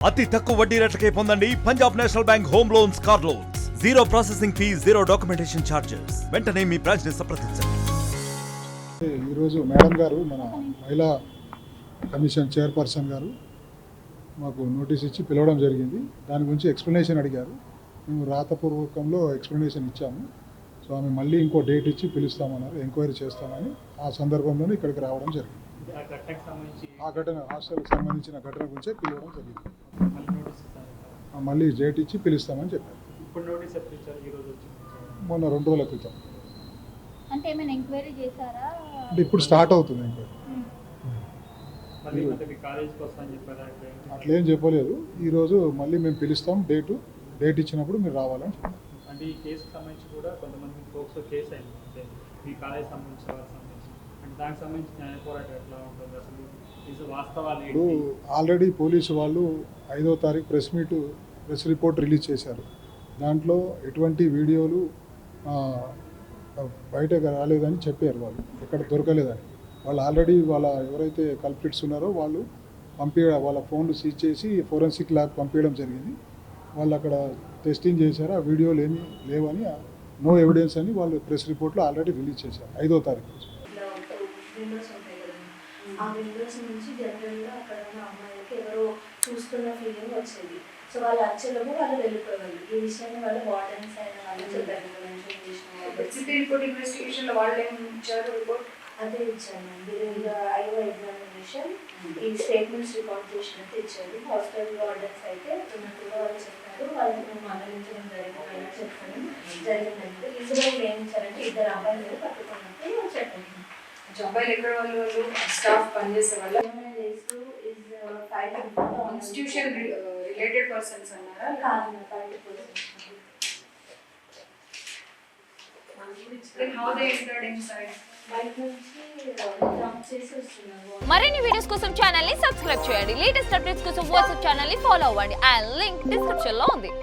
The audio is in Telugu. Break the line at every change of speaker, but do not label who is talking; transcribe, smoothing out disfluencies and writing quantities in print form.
అతి తక్కువ వడ్డీ రేట్లకే పొందండి Punjab national bank home loans, car loans. Zero processing fee, zero documentation charges. వెంటనే మీ బ్రాంచ్ ని సంప్రదించండి.
ఈరోజు మేడం గారు, మన మహిళా కమిషన్ చైర్పర్సన్ గారు మాకు నోటీస్ ఇచ్చి పిలవడం జరిగింది. దాని గురించి ఎక్స్ప్లెనేషన్ అడిగారు. మేము రాతపూర్వకంలో ఎక్స్ప్లెనేషన్ ఇచ్చాము. సో ఆమె మళ్ళీ ఇంకో డేట్ ఇచ్చి పిలుస్తామన్నారు, ఎంక్వైరీ చేస్తామని. ఆ సందర్భంలోనే ఇక్కడికి రావడం జరిగింది. ఆ ఘటన, హాస్టల్కి సంబంధించిన ఘటన గురించే పిలవడం జరిగింది. మళ్ళీ డేట్ ఇచ్చి పిలుస్తామని చెప్పారు. మొన్న 2 రోజుల క్రితం.
అంటే ఏమైనా ఎంక్వైరీ చేశారా?
అంటే ఇప్పుడు స్టార్ట్ అవుతుంది ఎంక్వైరీ. అట్లేం చెప్పలేదు. ఈరోజు మళ్ళీ మేము పిలుస్తాం, డేట్ ఇచ్చినప్పుడు మీరు రావాలని చెప్పారు.
అంటే ఈ కేసుకు సంబంధించి కూడా కొంతమంది ఫోక్సో కేసు అయింది, అంటే మీ కాలేజ్ సంబంధించిన వాళ్ళకి సంబంధించి, అంటే దానికి సంబంధించి న్యాయ పోరాటం ఎట్లా ఉంటుంది, అసలు ఈ వాస్తవాలు
ఇప్పుడు ఆల్రెడీ పోలీసు వాళ్ళు 5వ తారీఖు ప్రెస్ రిపోర్ట్ రిలీజ్ చేశారు. దాంట్లో ఎటువంటి వీడియోలు బయటకు రాలేదని చెప్పారు. వాళ్ళు ఎక్కడ దొరకలేదని. వాళ్ళు ఆల్రెడీ ఎవరైతే కల్ప్రిట్స్ ఉన్నారో వాళ్ళు వాళ్ళ ఫోన్లు సీజ్ చేసి ఫోరెన్సిక్ ల్యాబ్ పంపించడం జరిగింది. వాళ్ళు అక్కడ టెస్టింగ్ చేశారు. ఆ వీడియోలు ఏమీ లేవని, నో ఎవిడెన్స్ అని వాళ్ళు ప్రెస్ రిపోర్ట్లో ఆల్రెడీ రిలీజ్ చేశారు 5వ తారీఖు.
విండోస్ ఉంటాయి కదా, ఆ విండోస్ నుంచి జనరల్గా అక్కడ ఉన్న అమ్మాయిలకి ఎవరో చూస్తున్న ఫీలింగ్ వచ్చేది. సో వాళ్ళు అచ్చలోపు వాళ్ళు వెళ్ళిపోయేవాళ్ళు. ఈ విషయాన్ని వాళ్ళ వార్డెన్స్ అయిన వాళ్ళు చెప్పారు.
ఇన్వెస్టిగేషన్లో వాళ్ళు ఏమి ఇచ్చారు రిపోర్ట్?
అదే ఇచ్చాను. ఐఓ ఎగ్జామినేషన్, ఈ స్టేట్మెంట్స్ రికార్డ్ చేసినట్టు ఇచ్చారు. హాస్టల్ వార్డెన్స్ అయితే ఉన్నట్టుగా వాళ్ళు చెప్పారు. వాళ్ళని మందలించడం జరిగిందంటే ఇజ్రాయిల్ ఏం ఇచ్చారంటే 2 అబ్బాయిలు పట్టుకున్నట్టు చెప్పారు.
అబ్బాయిలు ఎక్కడ వాళ్ళు స్టాఫ్ పనిచేసే వాళ్ళ ఇన్స్టిట్యూషన్ రిలేటెడ్ పర్సన్స్ అన్నారా?
కాదు,
how they entered inside?
బయట నుంచి జంప్ చేసి వస్తున్నారు.
మరిన్ని వీడియోస్ కోసం ఛానల్ ని సబ్స్క్రైబ్ చేయండి. లేటెస్ట్ అప్డేట్స్ కోసం వాట్సాప్ ఛానల్ ని ఫాలో అవ్వండి. ఆ లింక్ డిస్క్రిప్షన్ లో ఉంది.